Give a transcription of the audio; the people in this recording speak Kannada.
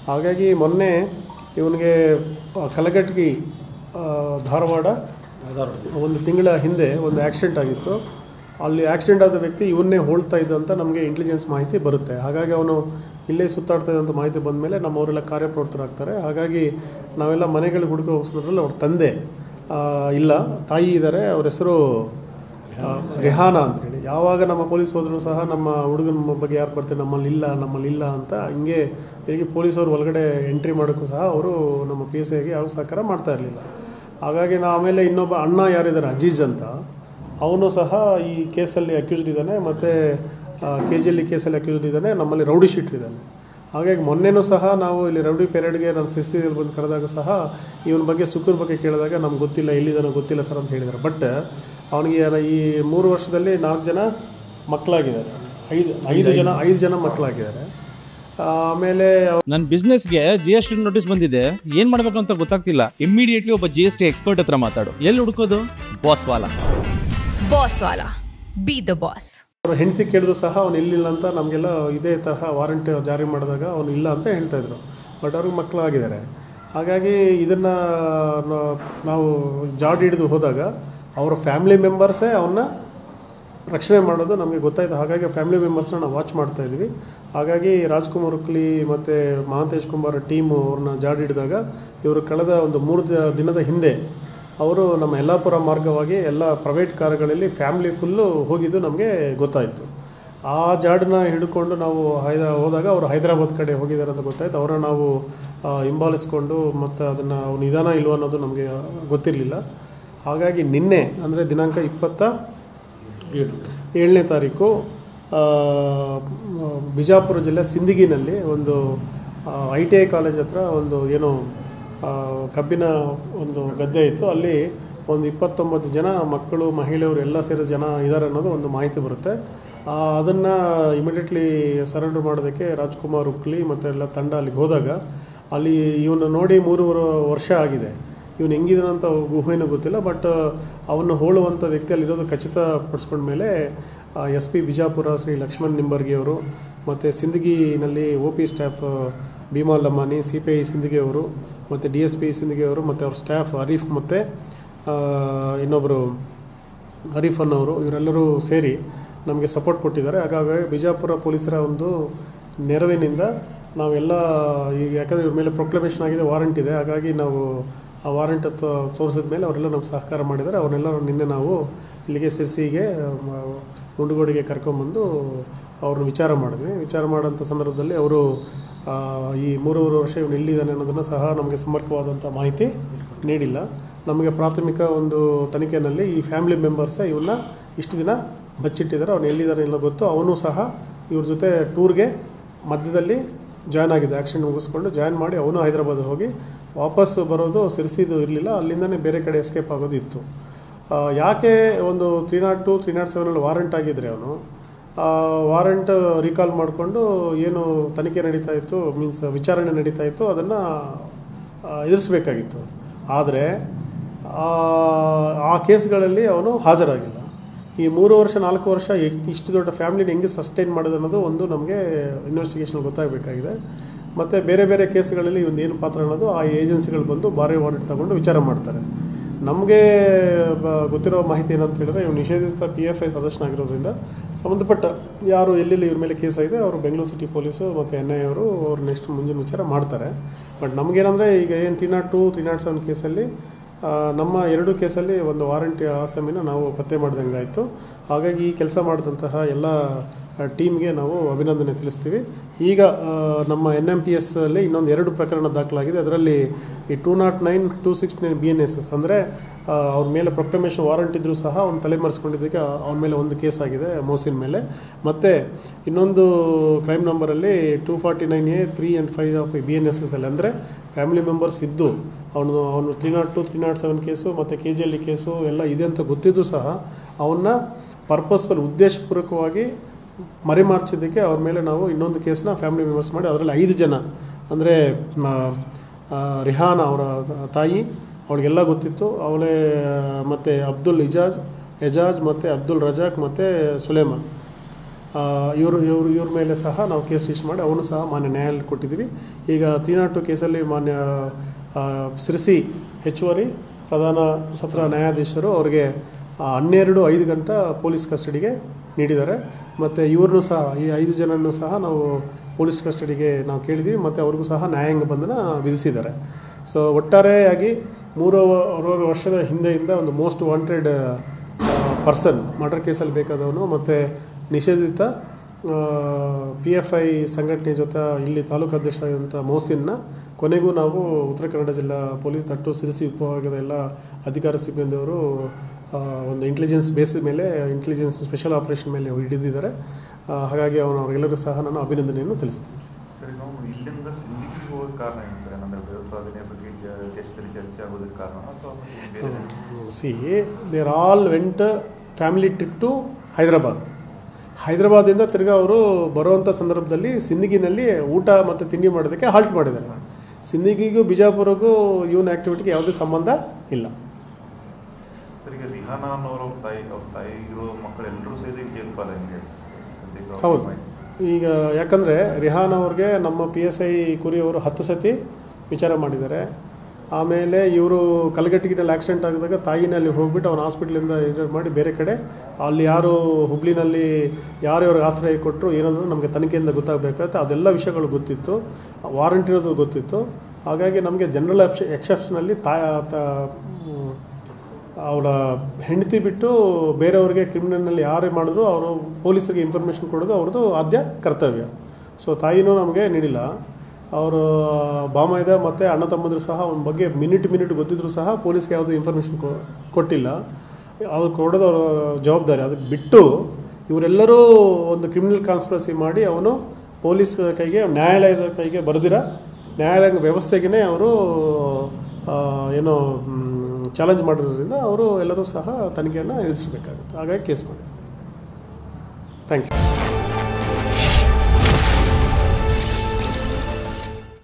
ಹಾಗಾಗಿ ಮೊನ್ನೆ ಇವನಿಗೆ ಕಲಘಟಗಿ ಧಾರವಾಡ ಒಂದು ತಿಂಗಳ ಹಿಂದೆ ಒಂದು ಆಕ್ಸಿಡೆಂಟ್ ಆಗಿತ್ತು. ಅಲ್ಲಿ ಆಕ್ಸಿಡೆಂಟ್ ಆದ ವ್ಯಕ್ತಿ ಇವನ್ನೇ ಹೋಳ್ತಾ ಇದ್ದ ಅಂತ ನಮಗೆ ಇಂಟೆಲಿಜೆನ್ಸ್ ಮಾಹಿತಿ ಬರುತ್ತೆ. ಹಾಗಾಗಿ ಅವನು ಇಲ್ಲೇ ಸುತ್ತಾಡ್ತಾ ಇದ್ದಂಥ ಮಾಹಿತಿ ಬಂದ ಮೇಲೆ ನಮ್ಮವರೆಲ್ಲ ಕಾರ್ಯಪ್ರವೃತ್ತರಾಗ್ತಾರೆ. ಹಾಗಾಗಿ ನಾವೆಲ್ಲ ಮನೆಗಳಿಗೆ ಹುಡುಕಿ ಹೋಗಿಸೋದ್ರಲ್ಲಿ ಅವ್ರ ತಂದೆ ಇಲ್ಲ, ತಾಯಿ ಇದ್ದಾರೆ. ಅವ್ರ ಹೆಸರು ರಿಹಾನಾ ಅಂತೇಳಿ. ಯಾವಾಗ ನಮ್ಮ ಪೊಲೀಸ್ ಹೋದರೂ ಸಹ ನಮ್ಮ ಹುಡುಗನ ಬಗ್ಗೆ ಯಾರು ಬರ್ತಾರೆ ನಮ್ಮಲ್ಲಿ ಇಲ್ಲ ಅಂತ ಹಿಂಗೆ ಹೀಗೆ ಪೊಲೀಸವ್ರು ಒಳಗಡೆ ಎಂಟ್ರಿ ಮಾಡೋಕ್ಕೂ ಸಹ ಅವರು ನಮ್ಮ PSIಗೆ ಯಾವ ಸಹಕಾರ ಮಾಡ್ತಾ ಇರಲಿಲ್ಲ. ಹಾಗಾಗಿ ಆಮೇಲೆ ಇನ್ನೊಬ್ಬ ಅಣ್ಣ ಯಾರಿದ್ದಾರೆ ಅಜೀಜ್ ಅಂತ, ಅವನು ಸಹ ಈ ಕೇಸಲ್ಲಿ ಅಕ್ಯೂಸ್ಡ್ ಇದ್ದಾನೆ, ಮತ್ತು KGL ಕೇಸಲ್ಲಿ ಅಕ್ಯೂಸ್ಡ್ ಇದ್ದಾನೆ, ನಮ್ಮಲ್ಲಿ ರೌಡಿ ಶೀಟರ್ ಇದ್ದಾನೆ. ಹಾಗಾಗಿ ಮೊನ್ನೆನೂ ಸಹ ನಾವು ಇಲ್ಲಿ ರೌಡಿ ಪೆರೇಡ್ಗೆ ನಾನು ಸಿಸ್ತಿಯಲ್ಲಿ ಬಂದು ಕರೆದಾಗ ಸಹ ಇವನ ಬಗ್ಗೆ ಸುಖದ ಬಗ್ಗೆ ಕೇಳಿದಾಗ ನಮ್ಗೆ ಗೊತ್ತಿಲ್ಲ, ಎಲ್ಲಿದ್ದಾನೋ ಗೊತ್ತಿಲ್ಲ ಸರ್ ಅಂತ ಹೇಳಿದ್ದಾರೆ. ಬಟ್ ಅವನಿಗೆ ಈ 3 ವರ್ಷದಲ್ಲಿ 4 ಜನ ಮಕ್ಕಳಾಗಿದ್ದಾರೆ, 5 ಜನ ಮಕ್ಕಳಾಗಿದ್ದಾರೆ. ಆಮೇಲೆ ನನ್ನ ಬಿಸ್ನೆಸ್ಗೆ GST ನೋಟಿಸ್ ಬಂದಿದೆ, ಏನ್ ಮಾಡ್ಬೇಕು ಅಂತ ಗೊತ್ತಾಗ್ತಿಲ್ಲ. ಇಮಿಡಿಯೇಟ್ಲಿ ಒಬ್ಬ GST ಎಕ್ಸ್ಪರ್ಟ್ ಹತ್ರ ಮಾತಾಡು. ಎಲ್ಲಿ ಹುಡುಕೋದು? ಬಾಸ್ ವಾಲಾ ಬಿ ದ ಬಾಸ್. ಅವ್ರ ಹೆಂಡತಿ ಕೇಳಿದ್ರು ಸಹ ಅವನು ಇಲ್ಲಿಲ್ಲ ಅಂತ ನಮಗೆಲ್ಲ ಇದೇ ತರಹ ವಾರಂಟ್ ಜಾರಿ ಮಾಡಿದಾಗ ಅವನು ಇಲ್ಲ ಅಂತ ಹೇಳ್ತಾಯಿದ್ರು. ಬಟ್ ಅವ್ರಿಗೆ ಮಕ್ಕಳಾಗಿದ್ದಾರೆ. ಹಾಗಾಗಿ ಇದನ್ನು ನಾವು ಜಾಡ್ ಹಿಡಿದು ಹೋದಾಗ ಅವರ ಫ್ಯಾಮಿಲಿ ಮೆಂಬರ್ಸೇ ಅವನ್ನ ರಕ್ಷಣೆ ಮಾಡೋದು ನಮಗೆ ಗೊತ್ತಾಯಿತು. ಹಾಗಾಗಿ ಫ್ಯಾಮಿಲಿ ಮೆಂಬರ್ಸ್ನ ನಾವು ವಾಚ್ ಮಾಡ್ತಾಯಿದ್ವಿ. ಹಾಗಾಗಿ ರಾಜ್ಕುಮಾರ್ ಉಕ್ಲಿ ಮತ್ತು ಮಹಾಂತೇಶ್ ಕುಂಬಾರ ಟೀಮು ಅವ್ರನ್ನ ಜಾಡ್ ಹಿಡಿದಾಗ ಇವರು ಕಳೆದ ಒಂದು 3 ದಿನದ ಹಿಂದೆ ಅವರು ನಮ್ಮ ಯಲ್ಲಾಪುರ ಮಾರ್ಗವಾಗಿ ಎಲ್ಲ ಪ್ರೈವೇಟ್ ಕಾರುಗಳಲ್ಲಿ ಫ್ಯಾಮಿಲಿ ಫುಲ್ಲು ಹೋಗಿದ್ದು ನಮಗೆ ಗೊತ್ತಾಯಿತು. ಆ ಜಾಡನ್ನ ಹಿಡ್ಕೊಂಡು ನಾವು ಹೋದಾಗ ಅವರು ಹೈದರಾಬಾದ್ ಕಡೆ ಹೋಗಿದ್ದಾರೆ ಅಂತ ಗೊತ್ತಾಯಿತು. ಅವರ ನಾವು ಹಿಂಬಾಲಿಸ್ಕೊಂಡು ಮತ್ತು ಅದನ್ನು ಅವ್ನು ನಿಧಾನ ಇಲ್ವೋ ಅನ್ನೋದು ನಮಗೆ ಗೊತ್ತಿರಲಿಲ್ಲ. ಹಾಗಾಗಿ ನಿನ್ನೆ ಅಂದರೆ ದಿನಾಂಕ 27ನೇ ತಾರೀಕು ಬಿಜಾಪುರ ಜಿಲ್ಲೆ ಸಿಂದಗಿನಲ್ಲಿ ಒಂದು ITI ಕಾಲೇಜ್ ಹತ್ರ ಒಂದು ಏನೋ ಕಬ್ಬಿನ ಒಂದು ಗದ್ದೆ ಇತ್ತು. ಅಲ್ಲಿ ಒಂದು 29 ಜನ ಮಕ್ಕಳು, ಮಹಿಳೆಯರು ಎಲ್ಲ ಸೇರಿದ ಜನ ಇದ್ದಾರೆ ಅನ್ನೋದು ಒಂದು ಮಾಹಿತಿ ಬರುತ್ತೆ. ಅದನ್ನು ಇಮಿಡಿಯೇಟ್ಲಿ ಸರೆಂಡರ್ ಮಾಡೋದಕ್ಕೆ ರಾಜ್ಕುಮಾರ್ ಉಕ್ಲಿ ಮತ್ತು ಎಲ್ಲ ತಂಡ ಅಲ್ಲಿಗೆ ಹೋದಾಗ ಅಲ್ಲಿ ಇವನು ನೋಡಿ 3 ವರ್ಷ ಆಗಿದೆ. ಇವನು ಹೆಂಗಿದಾನಂತ ಊಹೆನೂ ಗೊತ್ತಿಲ್ಲ. ಬಟ್ ಅವನ್ನು ಹೋಳುವಂಥ ವ್ಯಕ್ತಿ ಅಲ್ಲಿರೋದು ಖಚಿತಪಡಿಸ್ಕೊಂಡ ಮೇಲೆ SP ಬಿಜಾಪುರ ಶ್ರೀ ಲಕ್ಷ್ಮಣ್ ನಿಂಬರ್ಗಿಯವರು ಮತ್ತು ಸಿಂದಗಿನಲ್ಲಿ OP staff Bhima Lamani, CPI Sindagi ಅವರು ಮತ್ತು DSP ಸಿಂದಗಿ ಅವರು ಮತ್ತು ಅವ್ರ ಸ್ಟಾಫ್ ಹರೀಫ್ ಮತ್ತು ಇನ್ನೊಬ್ಬರು ಹರೀಫ್ ಅನ್ನೋರು, ಇವರೆಲ್ಲರೂ ಸೇರಿ ನಮಗೆ ಸಪೋರ್ಟ್ ಕೊಟ್ಟಿದ್ದಾರೆ. ಹಾಗಾಗಿ ಬಿಜಾಪುರ ಪೊಲೀಸರ ಒಂದು ನೆರವಿನಿಂದ ನಾವೆಲ್ಲ ಈಗ, ಯಾಕಂದರೆ ಇವ್ರ ಮೇಲೆ ಪ್ರೊಕ್ಲಮೇಷನ್ ಆಗಿದೆ, ವಾರಂಟ್ ಇದೆ. ಹಾಗಾಗಿ ನಾವು ಆ ವಾರಂಟ್ ತೋರಿಸಿದ ಮೇಲೆ ಅವರೆಲ್ಲ ನಮ್ಗೆ ಸಹಕಾರ ಮಾಡಿದ್ದಾರೆ. ಅವನ್ನೆಲ್ಲ ನಿನ್ನೆ ನಾವು ಇಲ್ಲಿಗೆ ಸಿರ್ಸಿಗೆ ಮುಂಡಗೋಡಿಗೆ ಕರ್ಕೊಂಬಂದು ಅವ್ರನ್ನ ವಿಚಾರ ಮಾಡಿದ್ವಿ. ವಿಚಾರ ಮಾಡೋಂಥ ಸಂದರ್ಭದಲ್ಲಿ ಅವರು ಈ 3 ವರ್ಷ ಇವನು ಎಲ್ಲಿದ್ದಾನೆ ಅನ್ನೋದನ್ನು ಸಹ ನಮಗೆ ಸಮರ್ಪಕವಾದಂಥ ಮಾಹಿತಿ ನೀಡಿಲ್ಲ. ನಮಗೆ ಪ್ರಾಥಮಿಕ ಒಂದು ತನಿಖೆಯಲ್ಲಿ ಈ ಫ್ಯಾಮಿಲಿ ಮೆಂಬರ್ಸೇ ಇವನ್ನ ಇಷ್ಟು ದಿನ ಬಚ್ಚಿಟ್ಟಿದ್ದಾರೆ. ಅವನು ಎಲ್ಲಿದ್ದಾನೆ ಎಲ್ಲ ಗೊತ್ತು. ಅವನು ಸಹ ಇವ್ರ ಜೊತೆ ಟೂರ್ಗೆ ಮಧ್ಯದಲ್ಲಿ ಜಾಯ್ನ್ ಆಗಿದೆ. ಆ್ಯಕ್ಷನ್ ಮುಗಿಸ್ಕೊಂಡು ಜಾಯ್ನ್ ಮಾಡಿ ಅವನು ಹೈದರಾಬಾದ್ ಹೋಗಿ ವಾಪಸ್ ಬರೋದು ಸಿರ್ಸಿದು ಇರಲಿಲ್ಲ, ಅಲ್ಲಿಂದನೇ ಬೇರೆ ಕಡೆ ಎಸ್ಕೇಪ್ ಆಗೋದು ಇತ್ತು. ಯಾಕೆ ಒಂದು 302, 307 ವಾರಂಟ್ ಆಗಿದ್ದರೆ ಅವನು ವಾರಂಟ್ ರೀಕಾಲ್ ಮಾಡಿಕೊಂಡು ಏನು ತನಿಖೆ ನಡೀತಾ ಇತ್ತು, ಮೀನ್ಸ್ ವಿಚಾರಣೆ ನಡೀತಾ ಇತ್ತು, ಅದನ್ನು ಎದುರಿಸಬೇಕಾಗಿತ್ತು. ಆದರೆ ಆ ಕೇಸ್ಗಳಲ್ಲಿ ಅವನು ಹಾಜರಾಗಿಲ್ಲ. ಈ 3 ವರ್ಷ 4 ವರ್ಷ ಇಷ್ಟು ದೊಡ್ಡ ಫ್ಯಾಮಿಲಿನ ಹೆಂಗೆ ಸಸ್ಟೈನ್ ಮಾಡೋದು ಅನ್ನೋದು ಒಂದು ನಮಗೆ ಇನ್ವೆಸ್ಟಿಗೇಷನ್ ಗೊತ್ತಾಗಬೇಕಾಗಿದೆ. ಮತ್ತು ಬೇರೆ ಬೇರೆ ಕೇಸ್ಗಳಲ್ಲಿ ಒಂದು ಏನು ಪಾತ್ರ ಅನ್ನೋದು ಆ ಏಜೆನ್ಸಿಗಳು ಬಂದು ಬಾರಿ ವಾರಂಟ್ ತಗೊಂಡು ವಿಚಾರ ಮಾಡ್ತಾರೆ. ನಮಗೆ ಗೊತ್ತಿರೋ ಮಾಹಿತಿ ಏನಂತ ಹೇಳಿದ್ರೆ, ಇವ್ನು ನಿಷೇಧಿತ PFI ಸದಸ್ಯನಾಗಿರೋದ್ರಿಂದ ಸಂಬಂಧಪಟ್ಟ ಯಾರು ಎಲ್ಲೆಲ್ಲಿ ಇವ್ರ ಮೇಲೆ ಕೇಸ್ ಆಗಿದೆ ಅವರು ಬೆಂಗಳೂರು ಸಿಟಿ ಪೊಲೀಸು ಮತ್ತು NIA ಅವರು ಅವ್ರು ನೆಕ್ಸ್ಟ್ ಮುಂದಿನ ವಿಚಾರ ಮಾಡ್ತಾರೆ. ಬಟ್ ನಮಗೇನಂದರೆ ಈಗ ಏನು 302, 307 ಕೇಸಲ್ಲಿ ನಮ್ಮ 2 ಕೇಸಲ್ಲಿ ಒಂದು ವಾರಂಟ್ ಆಸಾಮಿನ ನಾವು ಪತ್ತೆ ಮಾಡ್ದಂಗೆ ಆಯಿತು. ಹಾಗಾಗಿ ಈ ಕೆಲಸ ಮಾಡಿದಂತಹ ಎಲ್ಲ ಟೀಮ್ಗೆ ನಾವು ಅಭಿನಂದನೆ ತಿಳಿಸ್ತೀವಿ. ಈಗ ನಮ್ಮ NMPS ಅಲ್ಲಿ ಇನ್ನೊಂದು 2 ಪ್ರಕರಣ ದಾಖಲಾಗಿದೆ. ಅದರಲ್ಲಿ ಈ 209, 269 BNSS ಅಂದರೆ ಅವ್ರ ಮೇಲೆ ಪ್ರೊಕ್ಲಮೇಷನ್ ವಾರಂಟ್ ಇದ್ದರೂ ಸಹ ಅವ್ನು ತಲೆಮರೆಸ್ಕೊಂಡಿದ್ದಕ್ಕೆ ಅವನ ಮೇಲೆ ಒಂದು ಕೇಸ್ ಆಗಿದೆ, ಮೋಸಿನ್ ಮೇಲೆ. ಮತ್ತು ಇನ್ನೊಂದು ಕ್ರೈಮ್ ನಂಬರಲ್ಲಿ 249A, 3 and 5 ಆಫ್ BNSS ಅಲ್ಲಿ ಅಂದರೆ ಫ್ಯಾಮಿಲಿ ಮೆಂಬರ್ಸ್ ಇದ್ದು ಅವನು 302, 307 ಕೇಸು ಮತ್ತು KGL ಕೇಸು ಎಲ್ಲ ಇದೆ ಅಂತ ಗೊತ್ತಿದ್ದು ಸಹ ಅವನ್ನ ಪರ್ಪಸ್ಫುಲ್ ಉದ್ದೇಶಪೂರ್ವಕವಾಗಿ ಮರೆಮಾರ್ಚಿದ್ದಕ್ಕೆ ಅವ್ರ ಮೇಲೆ ನಾವು ಇನ್ನೊಂದು ಕೇಸನ್ನ ಫ್ಯಾಮಿಲಿ ಮೆಂಬರ್ಸ್ ಮಾಡಿ ಅದರಲ್ಲಿ 5 ಜನ ಅಂದರೆ ರಿಹಾನ್ ಅವರ ತಾಯಿ, ಅವಳಿಗೆಲ್ಲ ಗೊತ್ತಿತ್ತು, ಅವಳೇ ಮತ್ತು ಅಬ್ದುಲ್ ಎಜಾಜ್ ಮತ್ತು ಅಬ್ದುಲ್ ರಜಾಕ್ ಮತ್ತು ಸುಲೇಮಾನ್ ಇವ್ರ ಮೇಲೆ ಸಹ ನಾವು ಕೇಸ್ ರಿಜಿಸ್ಟರ್ ಮಾಡಿ ಅವನು ಸಹ ಮಾನ್ಯ ನ್ಯಾಯಾಲಯ ಕೊಟ್ಟಿದ್ದೀವಿ. ಈಗ 302 ಕೇಸಲ್ಲಿ ಮಾನ್ಯ ಸಿರ್ಸಿ ಹೆಚ್ಚುವರಿ ಪ್ರಧಾನ ಸತ್ರ ನ್ಯಾಯಾಧೀಶರು ಅವರಿಗೆ 12-5 ಗಂಟೆ ಪೊಲೀಸ್ ಕಸ್ಟಡಿಗೆ ನೀಡಿದ್ದಾರೆ. ಮತ್ತು ಇವ್ರನ್ನೂ ಸಹ ಈ 5 ಜನರನ್ನು ಸಹ ನಾವು ಪೊಲೀಸ್ ಕಸ್ಟಡಿಗೆ ನಾವು ಕೇಳಿದ್ದೀವಿ ಮತ್ತು ಅವ್ರಿಗೂ ಸಹ ನ್ಯಾಯಾಂಗ ಬಂಧನ ವಿಧಿಸಿದ್ದಾರೆ. ಸೊ ಒಟ್ಟಾರೆಯಾಗಿ 3 ವರ್ಷದ ಹಿಂದೆಯಿಂದ ಒಂದು ಮೋಸ್ಟ್ ವಾಂಟೆಡ್ ಪರ್ಸನ್ ಮರ್ಡರ್ ಕೇಸಲ್ಲಿ ಬೇಕಾದವನು ಮತ್ತು ನಿಷೇಧಿತ PFI ಸಂಘಟನೆ ಜೊತೆ ಇಲ್ಲಿ ತಾಲೂಕು ಅಧ್ಯಕ್ಷ ಆದಂಥ ಮೋಸಿನ್ನ ಕೊನೆಗೂ ನಾವು ಉತ್ತರ ಕನ್ನಡ ಜಿಲ್ಲಾ ಪೊಲೀಸ್ ತಟ್ಟು ಸಿರಿಸಿ ಉಪವಿಭಾಗದ ಎಲ್ಲ ಅಧಿಕಾರ ಸಿಬ್ಬಂದಿಯವರು ಒಂದು ಇಂಟೆಲಿಜೆನ್ಸ್ ಬೇಸ್ ಮೇಲೆ ಇಂಟೆಲಿಜೆನ್ಸ್ ಸ್ಪೆಷಲ್ ಆಪರೇಷನ್ ಮೇಲೆ ಹಿಡಿದಿದ್ದಾರೆ. ಹಾಗಾಗಿ ಅವರೆಲ್ಲರೂ ಸಹ ನಾನು ಅಭಿನಂದನೆಯನ್ನು ತಿಳಿಸ್ತೀನಿ. ಸರಿ, ನಾವು ಇಲ್ಲಿಂದ ಸಿಂಧಿಗಿಗೆ ಹೋಗೋ ಕಾರಣ ಏನು ಸರ್? ಅಂದರೆ ಭಯೋತ್ಪಾದನೆ ಬಗ್ಗೆ ದೇಶದಲ್ಲಿ ಚರ್ಚೆ ಆಗೋದಕ್ಕೆ ಕಾರಣ ಅಥವಾ see there all went family trip to ಹೈದರಾಬಾದಿಂದ ತಿರ್ಗಿ ಅವರು ಬರುವಂಥ ಸಂದರ್ಭದಲ್ಲಿ ಸಿಂದಗಿನಲ್ಲಿ ಊಟ ಮತ್ತು ತಿಂಡಿ ಮಾಡೋದಕ್ಕೆ ಹಾಲ್ಟ್ ಮಾಡಿದ್ದಾರೆ. ಸಿಂದಗಿಗೂ ಬಿಜಾಪುರಗೂ ಇವನ ಆ್ಯಕ್ಟಿವಿಟಿಗೆ ಯಾವುದೇ ಸಂಬಂಧ ಇಲ್ಲ. ಸರ್, ಈಗ ರಿಹಾನಾ ಅನ್ನೋರು ತಾಯಿ ಇರೋ ಮಕ್ಕಳೆಲ್ಲರೂ ಸೇರಿ ಜೈಲು ಪಾಲನೆಗೆ ಹೌದು. ಈಗ ಯಾಕಂದರೆ ರಿಹಾನ್ ಅವ್ರಿಗೆ ನಮ್ಮ PSI ಕುರಿಯವರು 10 ಸತಿ ವಿಚಾರ ಮಾಡಿದ್ದಾರೆ. ಆಮೇಲೆ ಇವರು ಕಲಘಟಗಿನಲ್ಲಿ ಆಕ್ಸಿಡೆಂಟ್ ಆಗಿದಾಗ ತಾಯಿನಲ್ಲಿ ಹೋಗ್ಬಿಟ್ಟು ಅವನ ಹಾಸ್ಪಿಟ್ಲಿಂದ ಇದು ಮಾಡಿ ಬೇರೆ ಕಡೆ ಅಲ್ಲಿ ಯಾರು ಹುಬ್ಳಿನಲ್ಲಿ ಯಾರ್ಯಾರು ಆಶ್ರಯ ಕೊಟ್ಟರು ಏನಾದರೂ ನಮಗೆ ತನಿಖೆಯಿಂದ ಗೊತ್ತಾಗಬೇಕಾಗುತ್ತೆ. ಅದೆಲ್ಲ ವಿಷಯಗಳು ಗೊತ್ತಿತ್ತು, ವಾರಂಟ್ ಇರೋದು ಗೊತ್ತಿತ್ತು. ಹಾಗಾಗಿ ನಮಗೆ ಜನರಲ್ ಎಕ್ಸೆಪ್ಷನಲ್ಲಿ ಅವಳ ಹೆಂಡತಿ ಬಿಟ್ಟು ಬೇರೆಯವ್ರಿಗೆ ಕ್ರಿಮಿನಲ್ನಲ್ಲಿ ಯಾರೇ ಮಾಡಿದ್ರು ಅವರು ಪೊಲೀಸರಿಗೆ ಇನ್ಫಾರ್ಮೇಷನ್ ಕೊಡೋದು ಅವ್ರದ್ದು ಆದ್ಯ ಕರ್ತವ್ಯ. ಸೊ ತಾಯಿನೂ ನಮಗೆ ನೀಡಿಲ್ಲ. ಅವರು ಬಾಮೈದ ಮತ್ತು ಅಣ್ಣ ತಮ್ಮಂದರು ಸಹ ಅವನ ಬಗ್ಗೆ ಮಿನಿಟ್ ಗೊತ್ತಿದ್ರು ಸಹ ಪೊಲೀಸ್ಗೆ ಯಾವುದೂ ಇನ್ಫಾರ್ಮೇಷನ್ ಕೊಟ್ಟಿಲ್ಲ. ಅವ್ರು ಕೊಡೋದು ಅವರ ಜವಾಬ್ದಾರಿ. ಅದಕ್ಕೆ ಬಿಟ್ಟು ಇವರೆಲ್ಲರೂ ಒಂದು ಕ್ರಿಮಿನಲ್ ಕಾನ್ಸ್ಪಿರಸಿ ಮಾಡಿ ಅವನು ಪೊಲೀಸ್ ಕೈಗೆ ನ್ಯಾಯಾಲಯದ ಕೈಗೆ ಬರೆದಿರ ನ್ಯಾಯಾಲಯ ವ್ಯವಸ್ಥೆಗೇ ಅವರು ಏನೋ ಚಾಲೆಂಜ್ ಮಾಡಿರೋದ್ರಿಂದ ಅವರು ಎಲ್ಲರೂ ಸಹ ತನಿಖೆಯನ್ನು ಎದುರಿಸಬೇಕಾಗುತ್ತೆ. ಹಾಗಾಗಿ ಕೇಸ್ ಮಾಡಿ. Thank you.